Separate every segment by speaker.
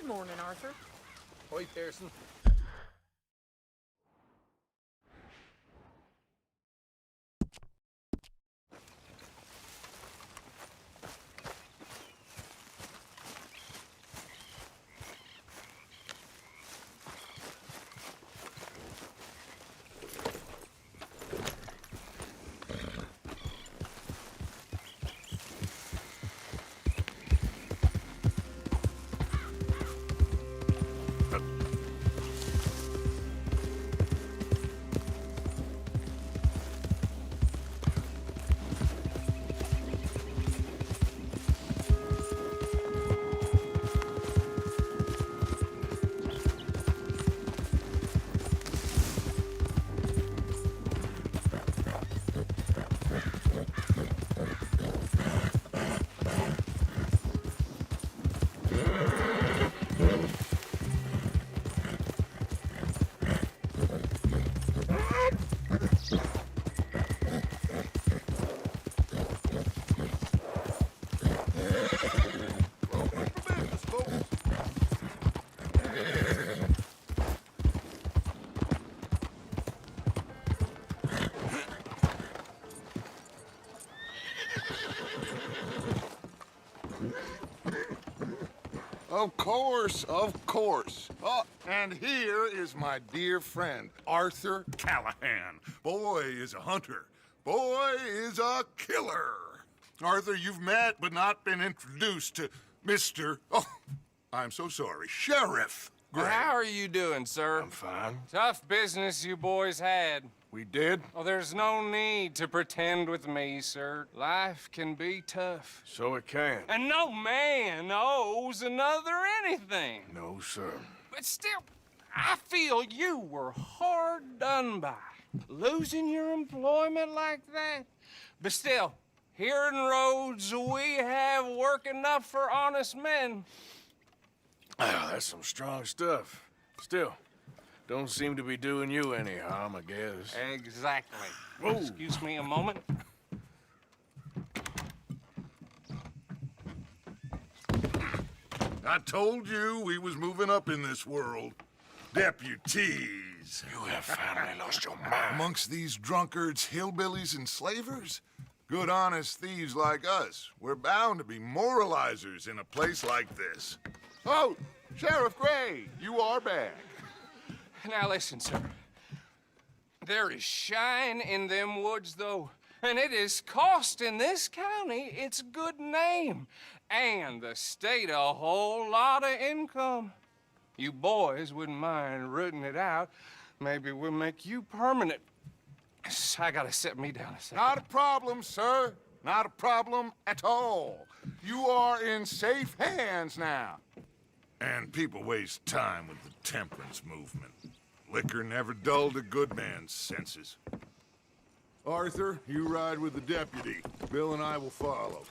Speaker 1: Good morning, Arthur.
Speaker 2: Hoi, Pearson.
Speaker 3: Of course, of course. Oh, and here is my dear friend, Arthur Callahan. Boy is a hunter. Boy is a killer. Arthur, you've met but not been introduced to Mr. Oh, I'm so sorry, Sheriff Gray.
Speaker 4: How are you doing, sir?
Speaker 3: I'm fine.
Speaker 4: Tough business you boys had.
Speaker 3: We did?
Speaker 4: Oh, there's no need to pretend with me, sir. Life can be tough.
Speaker 3: So it can.
Speaker 4: And no man owes another anything.
Speaker 3: No, sir.
Speaker 4: But still, I feel you were hard done by. Losing your employment like that. But still, here in Rhodes, we have work enough for honest men.
Speaker 5: Oh, that's some strong stuff. Still, don't seem to be doing you any harm, I guess.
Speaker 4: Exactly.
Speaker 5: Whoa.
Speaker 4: Excuse me a moment.
Speaker 3: I told you we was moving up in this world. Deputies.
Speaker 5: You have finally lost your mind.
Speaker 3: Amongst these drunkards, hillbillies, and slavers? Good, honest thieves like us. We're bound to be moralizers in a place like this. Oh, Sheriff Gray, you are back.
Speaker 4: Now listen, sir. There is shine in them woods, though, and it is costing this county its good name and the state a whole lot of income. You boys wouldn't mind rooting it out. Maybe we'll make you permanent. I gotta sit me down a second.
Speaker 3: Not a problem, sir. Not a problem at all. You are in safe hands now. And people waste time with the temperance movement. Liquor never dulled a good man's senses. Arthur, you ride with the deputy. Bill and I will follow.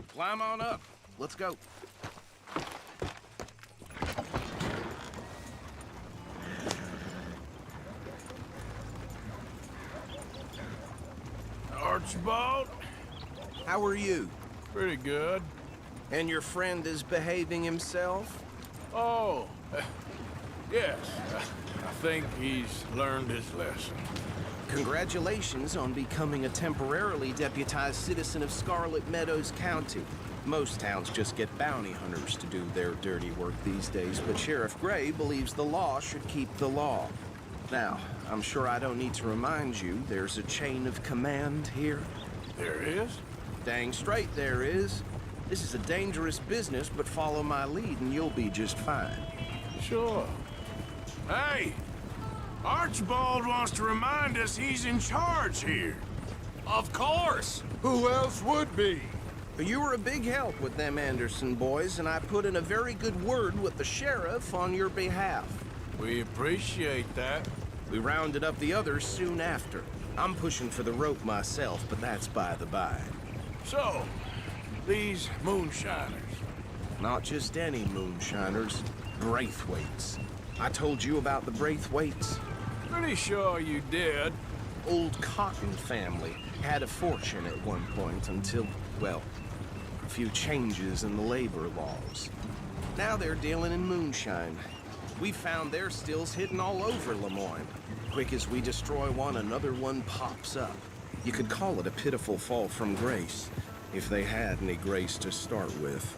Speaker 2: Climb on up. Let's go.
Speaker 5: Archibald?
Speaker 2: How are you?
Speaker 5: Pretty good.
Speaker 2: And your friend is behaving himself?
Speaker 5: Oh, yes. I think he's learned his lesson.
Speaker 2: Congratulations on becoming a temporarily deputized citizen of Scarlet Meadows County. Most towns just get bounty hunters to do their dirty work these days, but Sheriff Gray believes the law should keep the law. Now, I'm sure I don't need to remind you there's a chain of command here.
Speaker 5: There is?
Speaker 2: Dang straight there is. This is a dangerous business, but follow my lead and you'll be just fine.
Speaker 5: Sure. Hey! Archibald wants to remind us he's in charge here.
Speaker 4: Of course!
Speaker 3: Who else would be?
Speaker 2: You were a big help with them Anderson boys, and I put in a very good word with the sheriff on your behalf.
Speaker 5: We appreciate that.
Speaker 2: We rounded up the others soon after. I'm pushing for the rope myself, but that's by the by.
Speaker 5: So, these moonshiners.
Speaker 2: Not just any moonshiners, Braithwaites. I told you about the Braithwaites.
Speaker 5: Pretty sure you did.
Speaker 2: Old Cotton family had a fortune at one point until, well, a few changes in the labor laws. Now they're dealing in moonshine. We found their stills hidden all over Lemoyne. Quick as we destroy one, another one pops up. You could call it a pitiful fall from grace, if they had any grace to start with.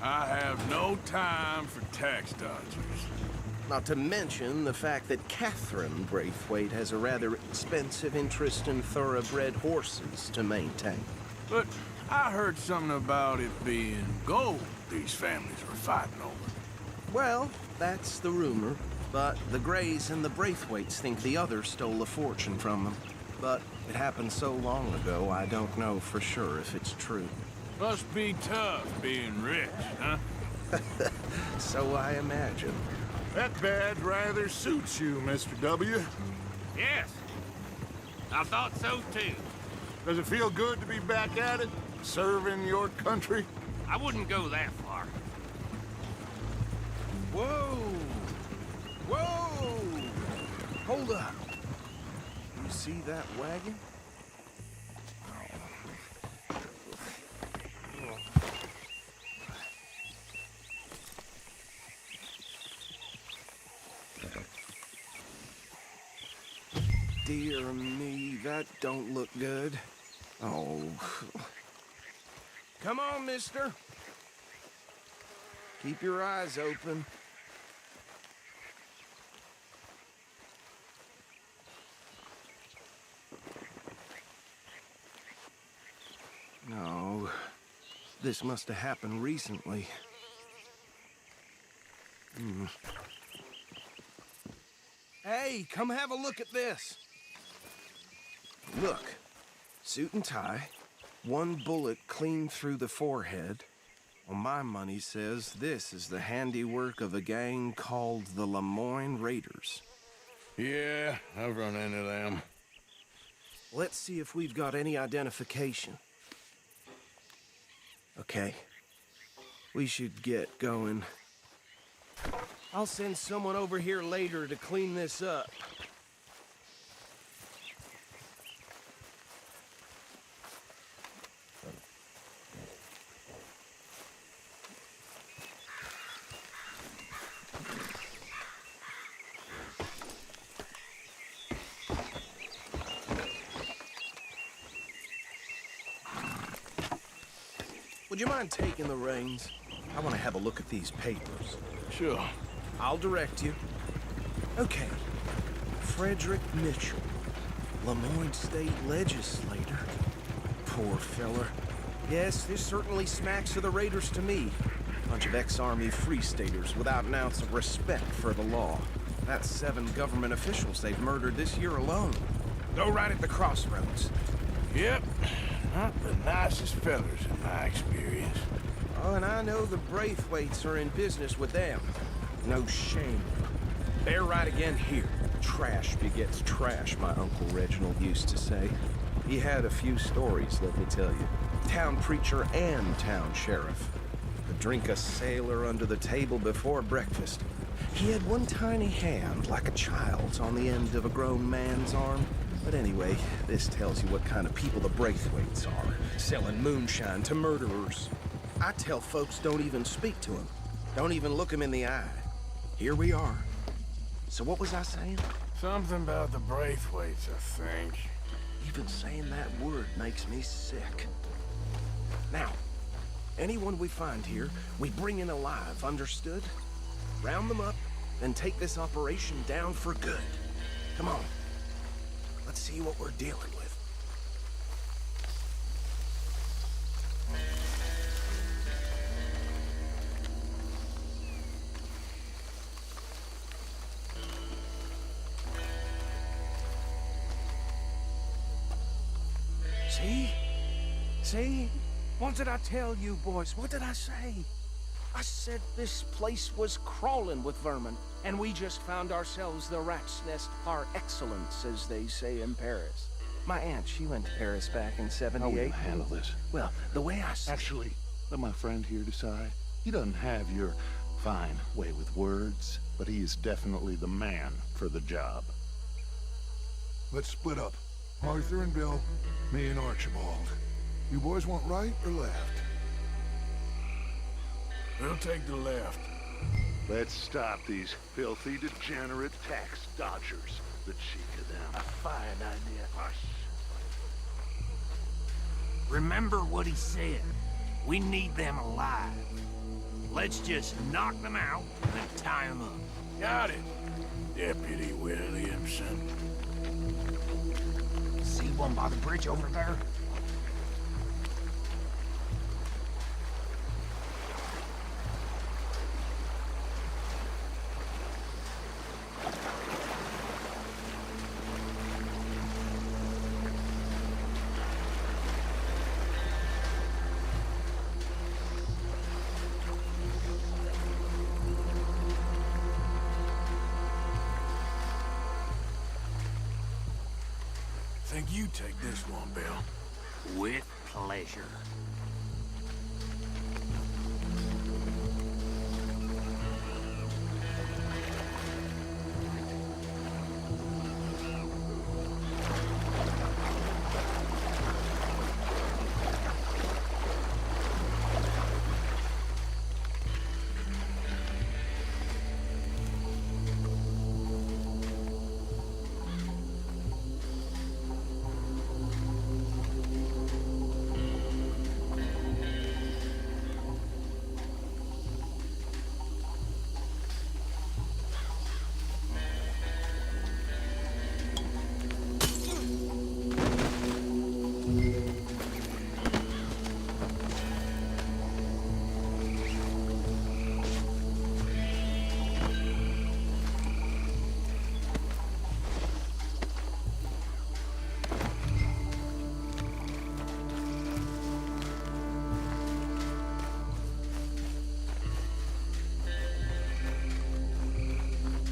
Speaker 5: I have no time for tax dodgers.
Speaker 2: Not to mention the fact that Catherine Braithwaite has a rather expensive interest in thoroughbred horses to maintain.
Speaker 5: But I heard something about it being gold these families were fighting over.
Speaker 2: Well, that's the rumor. But the Greys and the Braithwaites think the others stole a fortune from them. But it happened so long ago, I don't know for sure if it's true.
Speaker 5: Must be tough being rich, huh?
Speaker 2: So I imagine.
Speaker 3: That badge rather suits you, Mr. W.
Speaker 1: Yes. I thought so too.
Speaker 3: Does it feel good to be back at it? Serving your country?
Speaker 1: I wouldn't go that far.
Speaker 2: Whoa! Whoa! Hold up. You see that wagon? Dear me, that don't look good. Oh. Come on, mister. Keep your eyes open. No. This must have happened recently. Hey, come have a look at this. Look, suit and tie, one bullet clean through the forehead. Well, my money says this is the handiwork of a gang called the Lemoyne Raiders.
Speaker 5: Yeah, I've run into them.
Speaker 2: Let's see if we've got any identification. Okay, we should get going. I'll send someone over here later to clean this up. Would you mind taking the reins? I want to have a look at these papers.
Speaker 5: Sure.
Speaker 2: I'll direct you. Okay. Frederick Mitchell, Lemoyne State Legislator. Poor feller. Yes, this certainly smacks of the Raiders to me. Bunch of ex-Army Free Staters without an ounce of respect for the law. That's 7 government officials they've murdered this year alone. Go right at the crossroads.
Speaker 5: Yep. Not the nicest fellers in my experience.
Speaker 2: Oh, and I know the Braithwaites are in business with them. No shame. They're right again here. Trash begets trash, my Uncle Reginald used to say. He had a few stories, let me tell you. Town preacher and town sheriff. Could drink a sailor under the table before breakfast. He had one tiny hand, like a child's, on the end of a grown man's arm. But anyway, this tells you what kind of people the Braithwaites are, selling moonshine to murderers. I tell folks don't even speak to them. Don't even look them in the eye. Here we are. So what was I saying?
Speaker 5: Something about the Braithwaites, I think.
Speaker 2: Even saying that word makes me sick. Now, anyone we find here, we bring in alive, understood? Round them up, then take this operation down for good. Come on. Let's see what we're dealing with. See? See? What did I tell you, boys? What did I say? I said this place was crawling with vermin, and we just found ourselves the rat's nest par excellence, as they say in Paris. My aunt, she went to Paris back in '78.
Speaker 6: How are we gonna handle this?
Speaker 2: Well, the way I see
Speaker 6: Actually, let my friend here decide. He doesn't have your fine way with words, but he is definitely the man for the job.
Speaker 3: Let's split up. Arthur and Bill, me and Archibald. You boys want right or left?
Speaker 5: We'll take the left.
Speaker 6: Let's stop these filthy, degenerate tax dodgers. The cheek of them. A fine idea. Hush.
Speaker 1: Remember what he said. We need them alive. Let's just knock them out and tie them up.
Speaker 5: Got it, Deputy Williamson.
Speaker 1: See one by the bridge over there?
Speaker 5: Think you take this one, Bill.
Speaker 1: With pleasure.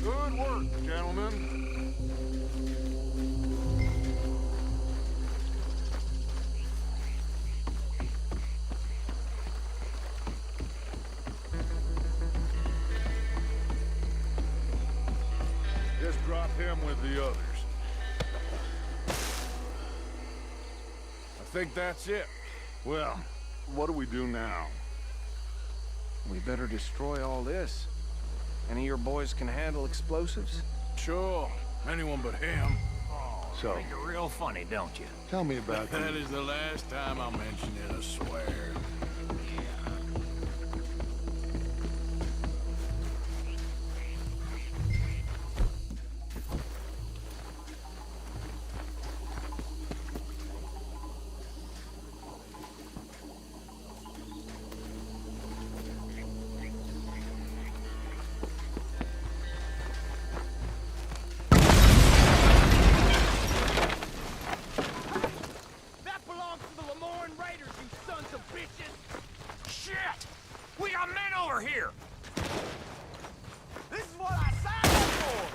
Speaker 6: Good work, gentlemen. Just drop him with the others.
Speaker 5: I think that's it.
Speaker 6: Well, what do we do now?
Speaker 2: We better destroy all this. Any of your boys can handle explosives?
Speaker 5: Sure, anyone but him.
Speaker 6: So,
Speaker 1: Think you're real funny, don't you?
Speaker 6: tell me about
Speaker 5: That
Speaker 6: the...
Speaker 5: is the last time I'll mention it, I swear.
Speaker 1: That belongs to the Lemoyne Raiders, you sons of bitches! Shit! We got men over here! This is what I signed up for!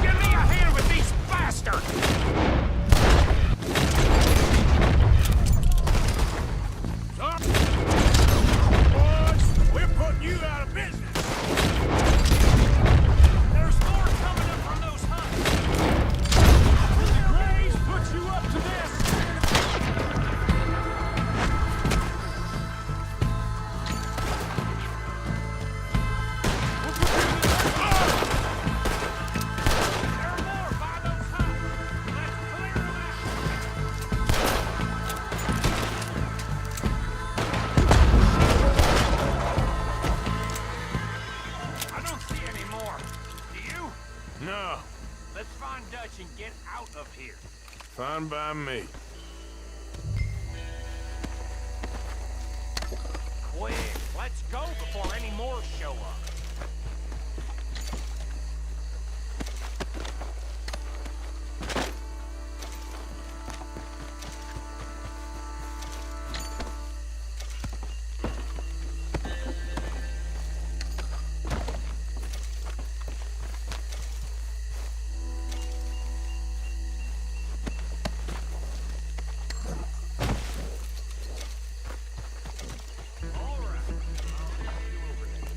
Speaker 1: Give me a hand with these bastards!
Speaker 5: Boys, we're putting you out of business.
Speaker 1: There's more coming up from those hunts! Will the Grays put you up to this? There are more by those hunts! Let's clear them out! I don't see any more. Do you?
Speaker 5: No,
Speaker 1: Let's find Dutch and get out of here.
Speaker 5: fine by me.
Speaker 1: Quick, let's go before any more show up. All right, I'll see you over there.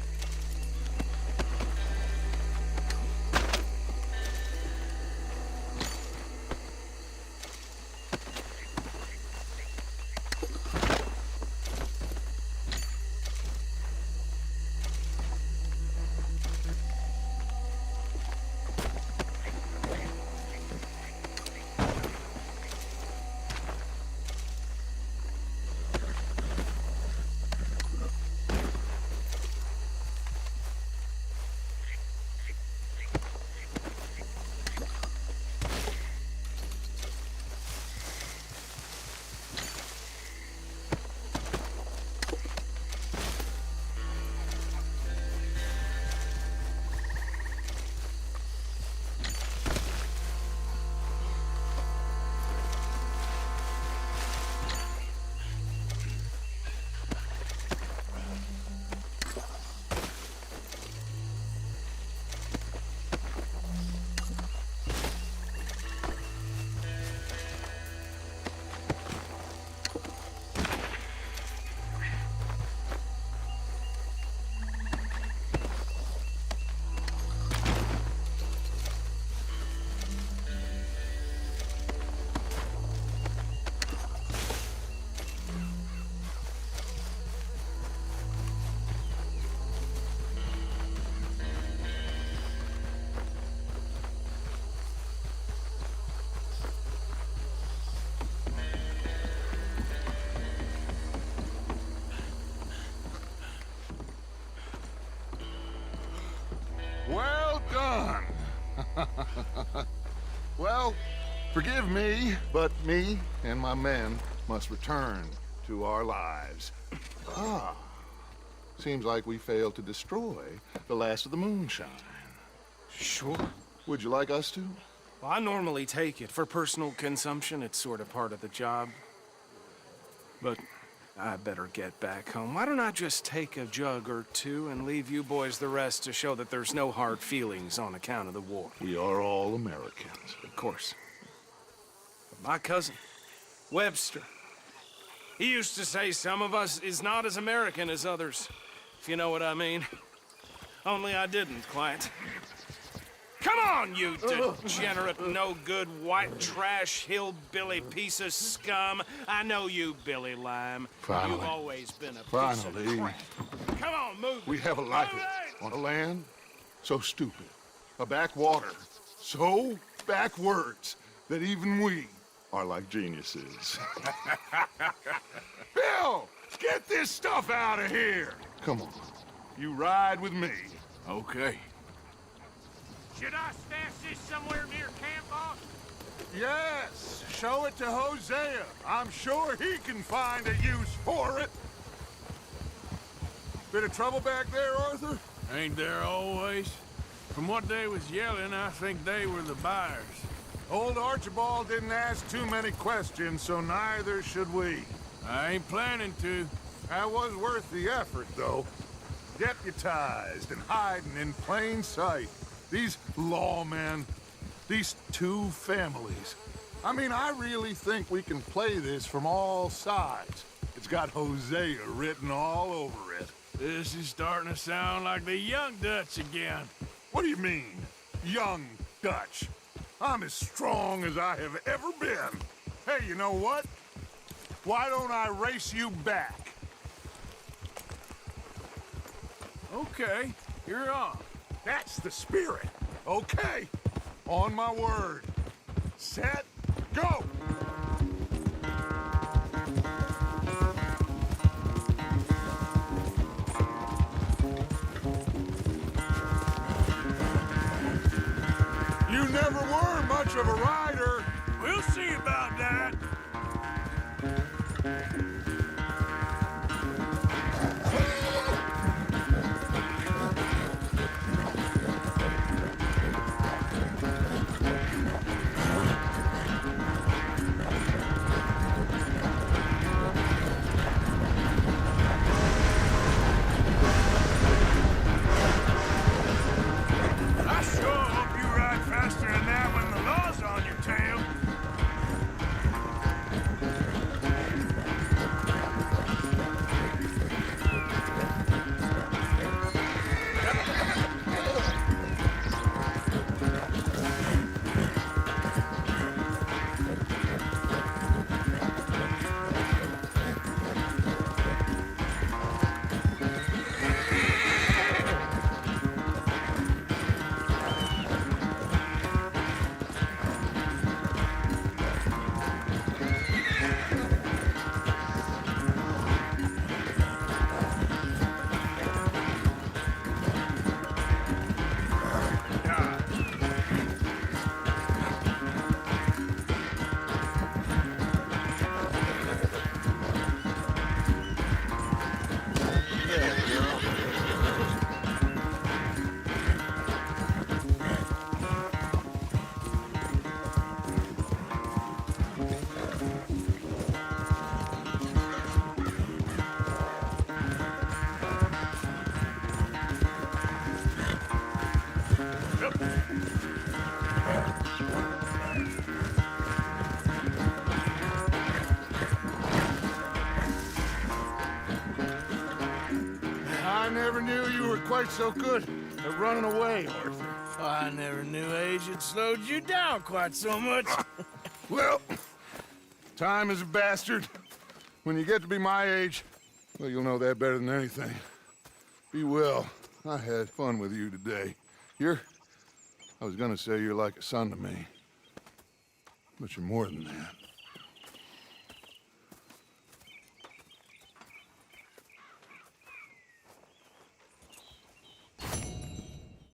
Speaker 3: Well, forgive me, but me and my men must return to our lives. Ah, seems like we failed to destroy the last of the moonshine.
Speaker 2: Sure.
Speaker 3: Would you like us to?
Speaker 2: Well, I normally take it. For personal consumption, it's sort of part of the job. But I better get back home. Why don't I just take a jug or two and leave you boys the rest to show that there's no hard feelings on account of the war?
Speaker 6: We are all Americans.
Speaker 2: Of course. But my cousin, Webster, he used to say some of us is not as American as others, if you know what I mean. Only I didn't quite. Come on, you degenerate, no-good, white trash, hillbilly piece of scum. I know you, Billy Lime.
Speaker 3: Finally.
Speaker 2: You've always been a piece
Speaker 3: Finally.
Speaker 2: of crap. Come on, move.
Speaker 3: We have a life on a land so stupid, a backwater so backwards that even we
Speaker 6: Are like geniuses.
Speaker 3: Bill, get this stuff out of here! Come on, you ride with me.
Speaker 5: Okay.
Speaker 1: Should I stash this somewhere near camp, boss?
Speaker 3: Yes, show it to Hosea. I'm sure he can find a use for it. Bit of trouble back there, Arthur?
Speaker 5: Ain't there always? From what they was yelling, I think they were the buyers.
Speaker 3: Old Archibald didn't ask too many questions, so neither should we.
Speaker 5: I ain't planning to.
Speaker 3: That was worth the effort, though. Deputized and hiding in plain sight. These lawmen, these two families. I mean, I really think we can play this from all sides. It's got Hosea written all over it.
Speaker 5: This is starting to sound like the Young Dutch again.
Speaker 3: What do you mean, young Dutch? I'm as strong as I have ever been. Hey, you know what? Why don't I race you back?
Speaker 5: Okay, you're on.
Speaker 3: That's the spirit. Okay, on my word. Set, go! You never were much of a rider.
Speaker 5: We'll see about that. I sure hope you ride faster than that when the law's on your tail.
Speaker 3: I never knew you were quite so good at running away, Arthur.
Speaker 5: I never knew age had slowed you down quite so much.
Speaker 3: Well, time is a bastard. When you get to be my age, well, you'll know that better than anything. Be well. I had fun with you today. I was gonna say you're like a son to me. But you're more than that.